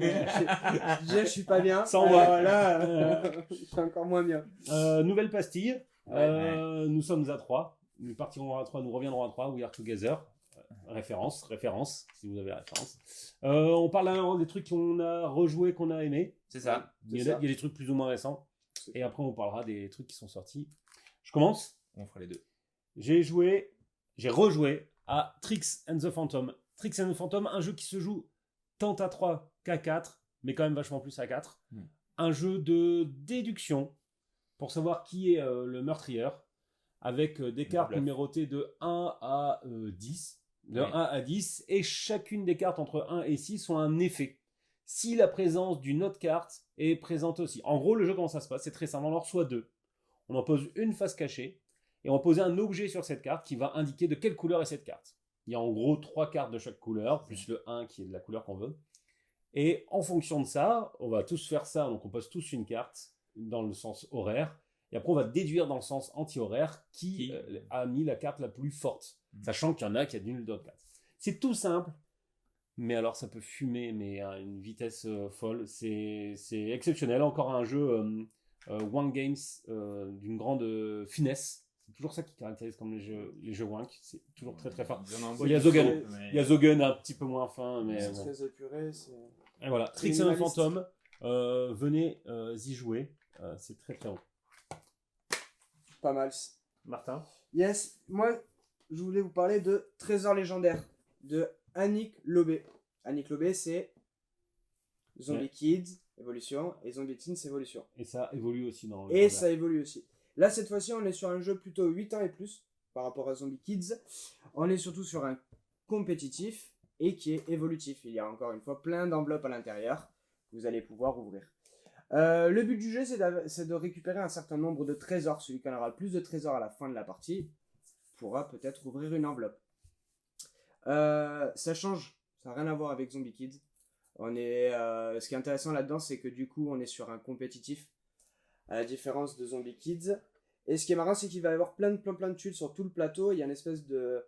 Déjà, je suis pas bien. Ça envoie. Là, je suis encore moins bien. Nouvelle pastille. Ouais. Nous sommes à 3. Nous partirons à 3, nous reviendrons à 3. We are together. Référence, si vous avez référence. On parle des trucs qu'on a rejoués, qu'on a aimés. C'est ça. Il y a des trucs plus ou moins récents. Et après, on parlera des trucs qui sont sortis. Je commence. On fera les deux. J'ai rejoué à Tricks and the Phantom. Tricks and the Phantom, un jeu qui se joue tant à 3 qu'à 4, mais quand même vachement plus à 4. Un jeu de déduction pour savoir qui est le meurtrier, avec des cartes numérotées de 1 à 10. De 1 à 10, et chacune des cartes entre 1 et 6 ont un effet. Si la présence d'une autre carte est présente aussi. En gros, le jeu, comment ça se passe? C'est très simple. On en reçoit 2. On en pose une face cachée, et on va poser un objet sur cette carte qui va indiquer de quelle couleur est cette carte. Il y a en gros 3 cartes de chaque couleur, plus le 1 qui est de la couleur qu'on veut. Et en fonction de ça, on va tous faire ça, donc on pose tous une carte dans le sens horaire, et après on va déduire dans le sens anti-horaire qui a mis la carte la plus forte, sachant qu'il y en a qui annulent d'autres cartes. C'est tout simple, mais alors ça peut fumer mais à une vitesse folle. C'est exceptionnel. Encore un jeu Wank Games d'une grande finesse. C'est toujours ça qui caractérise comme les jeux Wank. C'est toujours très très fort. Il y a Zogun un petit peu moins fin, mais C'est bon. très épuré. Et voilà, Tricks and the Phantom. Venez y jouer. C'est très très bon. Pas mal. Martin. Yes, moi je voulais vous parler de Trésor légendaire de Annick Lobé. Annick Lobé, c'est Zombie Kids Evolution et Zombie Teens Evolution. Et ça évolue aussi dans le Et ça évolue aussi. Là, cette fois-ci, on est sur un jeu plutôt 8 ans et plus par rapport à Zombie Kids. On est surtout sur un compétitif et qui est évolutif. Il y a encore une fois plein d'enveloppes à l'intérieur que vous allez pouvoir ouvrir. Le but du jeu, c'est de récupérer un certain nombre de trésors. Celui qui en aura le plus de trésors à la fin de la partie pourra peut-être ouvrir une enveloppe. Ça change, ça n'a rien à voir avec Zombie Kids. Ce qui est intéressant là-dedans, c'est que du coup, on est sur un compétitif, à la différence de Zombie Kids. Et ce qui est marrant, c'est qu'il va y avoir plein de tuiles sur tout le plateau. Il y a une espèce de...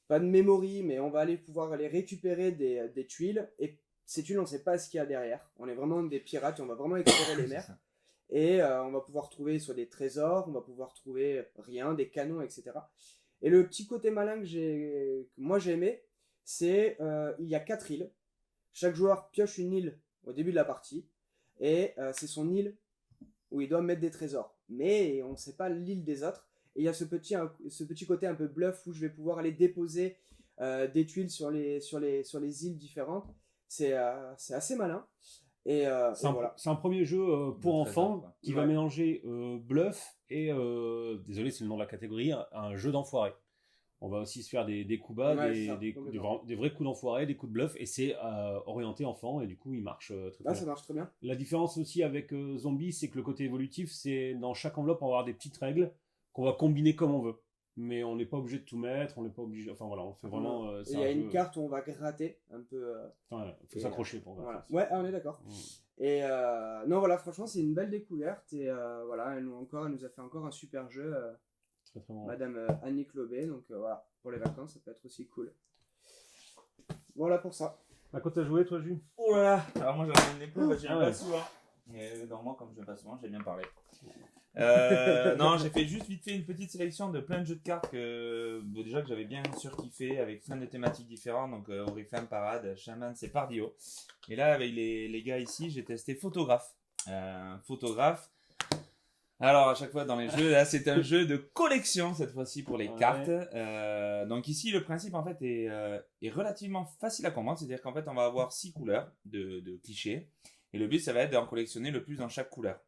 pas de memory, mais on va pouvoir aller récupérer des tuiles. Et ces tuiles, on ne sait pas ce qu'il y a derrière. On est vraiment des pirates et on va vraiment explorer les mers. Et on va pouvoir trouver soit des trésors, on va pouvoir trouver rien, des canons, etc. Et le petit côté malin que moi j'ai aimé, c'est il y a 4 îles. Chaque joueur pioche une île au début de la partie. Et c'est son île où il doit mettre des trésors. Mais on ne sait pas l'île des autres. Et il y a ce petit côté un peu bluff où je vais pouvoir aller déposer des tuiles sur les îles différentes. C'est assez malin. Et voilà. C'est un premier jeu pour enfants qui va mélanger bluff et, désolé c'est le nom de la catégorie, un jeu d'enfoiré. On va aussi se faire des coups bas, des vrais coups d'enfoiré, des coups de bluff, et c'est orienté enfant, et du coup il marche très bien. Ça marche très bien. La différence aussi avec Zombie, c'est que le côté évolutif, c'est dans chaque enveloppe on va avoir des petites règles qu'on va combiner comme on veut. Mais on n'est pas obligé de tout mettre, on n'est pas obligé. Enfin voilà, on fait vraiment. Il y a une carte où on va gratter un peu. Il faut s'accrocher pour voir. Voilà. Ouais, on est d'accord. Et non, voilà, franchement, c'est une belle découverte. Et voilà, elle nous a fait encore un super jeu. Très, très bon. Madame Annick Lobé. Donc voilà, pour les vacances, ça peut être aussi cool. Voilà pour ça. À quoi t'as joué, toi, Jules? Oh là là. Alors moi, j'en ai une épaule, je viens pas souvent. Et normalement, comme je viens pas souvent, j'ai bien parlé. Non, j'ai fait juste vite fait une petite sélection de plein de jeux de cartes que j'avais bien surkiffé avec plein de thématiques différentes. Donc Oriflamme, Parade, Shaman, c'est Pardio. Et là avec les gars ici, j'ai testé Photographe. Photographe. Alors à chaque fois dans les jeux, là c'est un jeu de collection cette fois-ci pour les cartes. Donc ici le principe en fait est relativement facile à comprendre. C'est-à-dire qu'en fait on va avoir 6 couleurs de clichés. Et le but ça va être d'en collectionner le plus dans chaque couleur.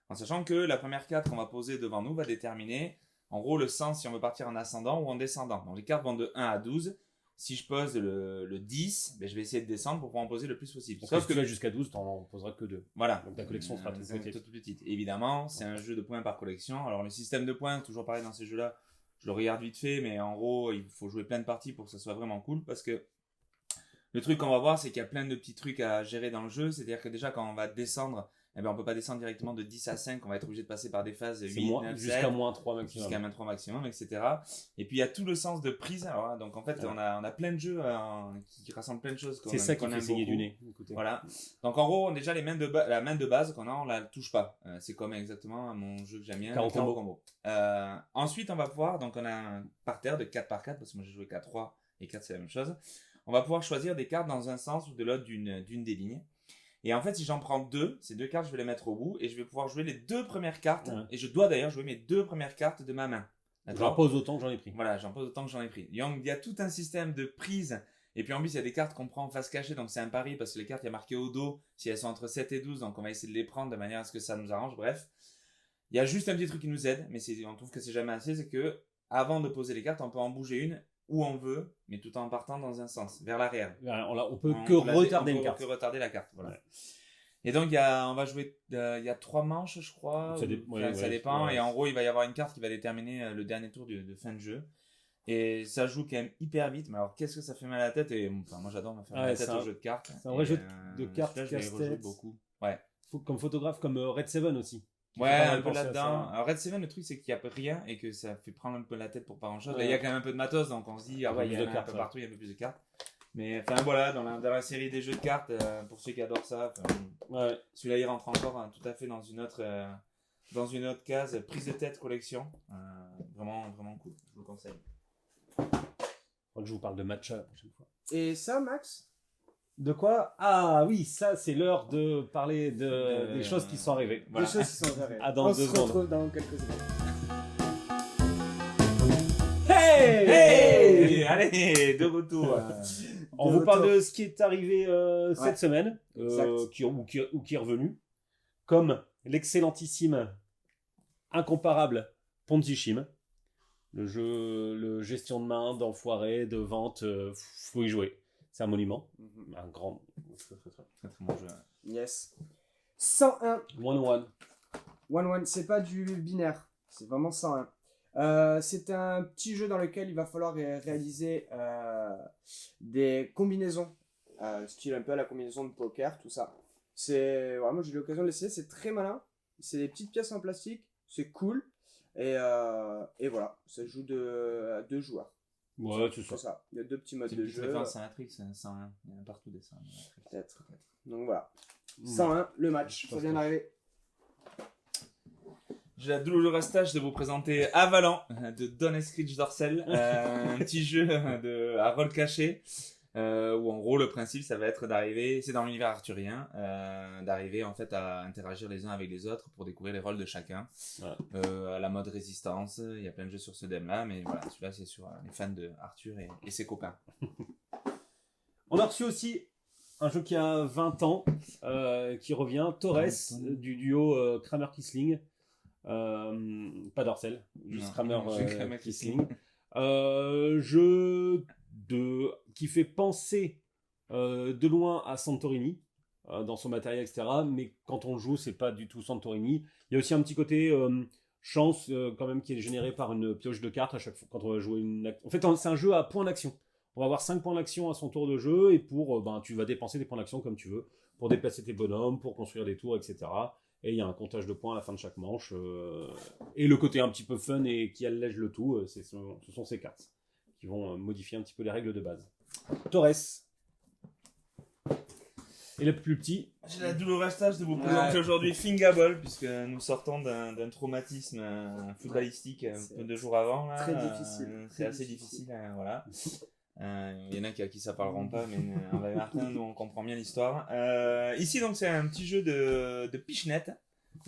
En sachant que la première carte qu'on va poser devant nous va déterminer en gros le sens si on veut partir en ascendant ou en descendant. Donc les cartes vont de 1 à 12. Si je pose le 10, ben je vais essayer de descendre pour pouvoir en poser le plus possible. Sauf que tu vas jusqu'à 12, tu n'en poseras que 2. Voilà. Donc ta collection sera toute petite. Évidemment, c'est un jeu de points par collection. Alors le système de points, toujours pareil dans ces jeux-là, je le regarde vite fait, mais en gros, il faut jouer plein de parties pour que ça soit vraiment cool parce que Le truc qu'on va voir, c'est qu'il y a plein de petits trucs à gérer dans le jeu. C'est-à-dire que déjà, quand on va descendre, eh ben, on peut pas descendre directement de 10 à 5. On va être obligé de passer par des phases 8, 9, 7. Jusqu'à moins 3 maximum. Jusqu'à moins 3 maximum, etc. Et puis, il y a tout le sens de prise. Alors, hein, donc, en fait, on a plein de jeux qui rassemblent plein de choses. C'est ça qui fait saigner du nez. Écoutez. Voilà. Donc, en gros, déjà, la main de base qu'on a, on la touche pas. C'est comme exactement mon jeu que j'aime bien. Carreau combo. Ensuite, on va pouvoir, donc on a un parterre de 4x4, parce que moi j'ai joué qu'à 3 et 4 c'est la même chose. On va pouvoir choisir des cartes dans un sens ou de l'autre d'une des lignes. Et en fait, si j'en prends deux, ces deux cartes, je vais les mettre au bout et je vais pouvoir jouer les deux premières cartes. Ouais. Et je dois d'ailleurs jouer mes deux premières cartes de ma main. J'en pose autant que j'en ai pris. Voilà, j'en pose autant que j'en ai pris. Donc, il y a tout un système de prise. Et puis en plus, il y a des cartes qu'on prend en face cachée. Donc, c'est un pari parce que les cartes, il y a marqué au dos si elles sont entre 7 et 12. Donc, on va essayer de les prendre de manière à ce que ça nous arrange. Bref. Il y a juste un petit truc qui nous aide, mais on trouve que c'est jamais assez. C'est que avant de poser les cartes, on peut en bouger une où on veut, mais tout en partant dans un sens, vers l'arrière. On peut que retarder une carte. On peut que retarder la carte. Voilà. Ouais. Et donc, on va jouer, il y a 3 manches, je crois. Ça dépend. Ouais. Et en gros, il va y avoir une carte qui va déterminer le dernier tour de fin de jeu. Et ça joue quand même hyper vite. Mais alors, qu'est-ce que ça fait mal à la tête? Et enfin, moi, j'adore me faire mal à la tête au jeu de cartes. C'est un vrai jeu de cartes. Je l'ai rejoué beaucoup. Ouais. Comme photographe, comme Red Seven aussi. Ouais, un peu là-dedans. Alors, Red Seven, le truc, c'est qu'il n'y a rien et que ça fait prendre un peu la tête pour pas grand-chose. Ouais. Il y a quand même un peu de matos, donc on se dit, ah ouais, il y a un peu partout, il y a un peu plus de cartes. Mais enfin voilà, dans la série des jeux de cartes, pour ceux qui adorent ça, ouais. Celui-là il rentre encore tout à fait dans une autre case, prise de tête collection. Vraiment, vraiment cool, je vous le conseille. Je crois que je vous parle de matcha la prochaine fois. Et ça, Max? De quoi? Ah oui, ça c'est l'heure de parler des choses qui sont arrivées. Voilà. Des choses qui sont arrivées. Dans on se retrouve dans quelques secondes. Hey, allez, de retour. On vous parle de ce qui est arrivé cette semaine, qui est revenu, comme l'excellentissime, incomparable Ponzi-Scheme, le jeu gestion de main, d'enfoiré, de vente, faut y jouer. C'est un monument, un grand, très bon jeu. Yes. 101. 1-1. C'est pas du binaire, c'est vraiment 101. C'est un petit jeu dans lequel il va falloir réaliser des combinaisons, style un peu à la combinaison de poker, tout ça. C'est vraiment, j'ai eu l'occasion de l'essayer, c'est très malin. C'est des petites pièces en plastique, c'est cool. Et voilà, ça joue à 2 joueurs. Ouais, c'est ça. Il y a 2 petits modes de jeu. C'est un trick, c'est 101. Il y en a partout des 101. Peut-être. Donc voilà. 101, le match, ça vient d'arriver. J'ai la douloureuse tâche de vous présenter Avalan de Don Eskridge Dorsel, un petit jeu à rôle caché où en gros le principe ça va être d'arriver, c'est dans l'univers arthurien, d'arriver en fait à interagir les uns avec les autres pour découvrir les rôles de chacun. Ouais. À la mode résistance, il y a plein de jeux sur ce thème-là, mais voilà, celui-là c'est sur les fans de Arthur et ses copains. On a reçu aussi un jeu qui a 20 ans, qui revient, Torres, du duo Kramer-Kisling. Pas Dorsel, juste Kramer Kisling. Jeu qui fait penser de loin à Santorini dans son matériel, etc. Mais quand on joue, c'est pas du tout Santorini. Il y a aussi un petit côté chance quand même qui est généré par une pioche de cartes à chaque fois quand on va jouer une. En fait, c'est un jeu à points d'action. On va avoir 5 points d'action à son tour de jeu et tu vas dépenser des points d'action comme tu veux pour déplacer tes bonhommes, pour construire des tours, etc. Et il y a un comptage de points à la fin de chaque manche. Et le côté un petit peu fun et qui allège le tout, ce sont ces cartes qui vont modifier un petit peu les règles de base. Torres. Et le plus petit. J'ai la douloureuse tâche de vous présenter aujourd'hui Fingable, puisque nous sortons d'un traumatisme footballistique un peu 2 jours avant. Là. Très difficile. C'est assez difficile, voilà. Il y en a qui à qui ça parleront pas, mais avec Martin, nous on comprend bien l'histoire. Ici donc c'est un petit jeu de pichenette.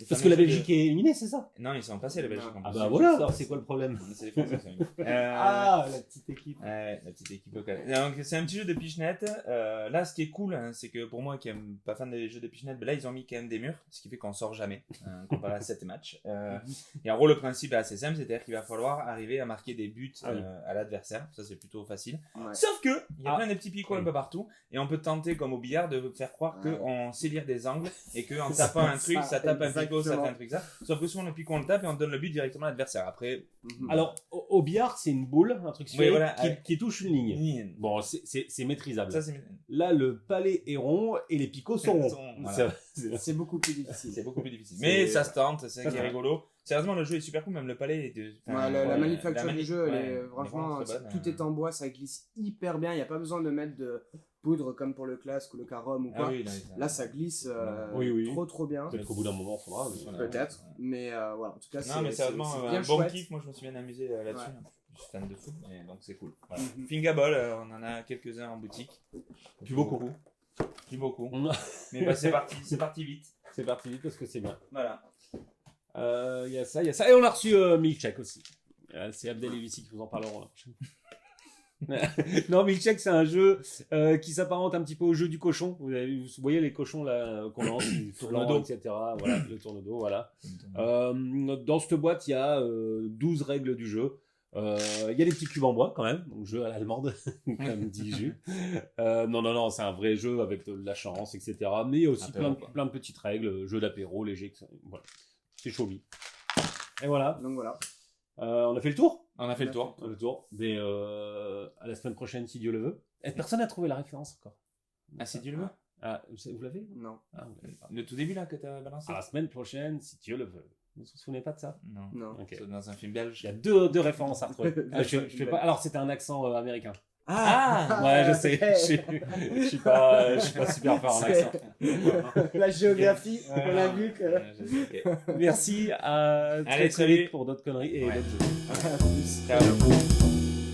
Parce que la Belgique est éliminée, c'est ça? Non, ils sont passés la Belgique. Ah bah voilà, alors c'est quoi le problème? C'est les Français. La petite équipe. La petite équipe locale. Donc c'est un petit jeu de pichenette. Là, ce qui est cool, c'est que pour moi qui aime pas fan des jeux de pichenette, là ils ont mis quand même des murs, ce qui fait qu'on sort jamais comparé à 7 matchs. Et en gros le principe est assez simple, c'est-à-dire qu'il va falloir arriver à marquer des buts à l'adversaire. Ça c'est plutôt facile. Ouais. Sauf que il y a plein de petits picots un peu partout et on peut tenter comme au billard de faire croire qu'on sait lire des angles et qu'en tapant un truc, ça tape un picot, ça fait un truc ça. Sauf que souvent le picot on le tape et on donne le but directement à l'adversaire. Après. Alors Au billard, c'est une boule, un truc Oui, sphérique voilà, qui touche une ligne. Ni- Bon, c'est maîtrisable. Ça, c'est Là, le palais est rond et les picots sont ronds. Voilà. C'est beaucoup plus difficile. C'est beaucoup plus difficile. C'est- Mais ça se tente, c'est ça qui est tente. rigolo. Sérieusement, le jeu est super cool, même le palais est de... Ouais, la manufacture la du jeu, elle ouais, est vraiment franchement, très bonne, tout est en bois, ça glisse hyper bien. Il n'y a pas besoin de mettre de poudre comme pour le Classic ou le Carom ou Ah quoi. oui, Là, ça glisse Oui. trop bien. Peut-être qu'au bout d'un moment, il faudra. mais- Voilà. Peut-être, mais voilà, en tout cas, Non, mais sérieusement, c'est un bien bon chouette. kiff. Moi, je me suis bien amusé là-dessus. Ouais. Je suis fan de foot, et donc c'est cool. Voilà. Mhm. Fingaball, on en a quelques-uns en boutique. Plus beaucoup. Plus beaucoup. On- Mais bah, c'est parti vite. C'est parti vite parce que c'est bien. Voilà. Il y a ça. Et on a reçu Milkshake aussi. C'est Abdel et Lucie qui vous en parleront la prochaine. Non, Milkshake, c'est un jeu qui s'apparente un petit peu au jeu du cochon. Vous voyez les cochons là qu'on lance, du tourne-dos, etc. Voilà, le tourne-dos, voilà. Dans cette boîte, il y a 12 règles du jeu. Il y a des petits cubes en bois quand même, donc jeu à l'allemande, comme dit Jus. Non, c'est un vrai jeu avec de la chance, etc. Mais il y a aussi Apéro, plein de petites règles, jeu d'apéro léger. Voilà. C'est chaud. Et voilà. Donc voilà. On a fait le tour. On a fait le tour. Mais à la semaine prochaine, si Dieu le veut. Et personne n'a trouvé la référence encore. Ah, c'est du le Ah, vous l'avez Non. Ah, vous l'avez pas. Le tout début là que t'as balancé À la semaine prochaine, si Dieu le veut. Vous vous souvenez pas de ça? Non. Non. Ok. C'est dans un film belge. Il y a deux références à retrouver. Je fais pas... Alors, c'était un accent américain. Ah Ouais, je sais. Je suis pas super fort en accent. La géographie, on a vu que. Ok. Merci. À Allez, très salut. vite pour d'autres conneries et Ouais. d'autres jeux. À plus. Ciao.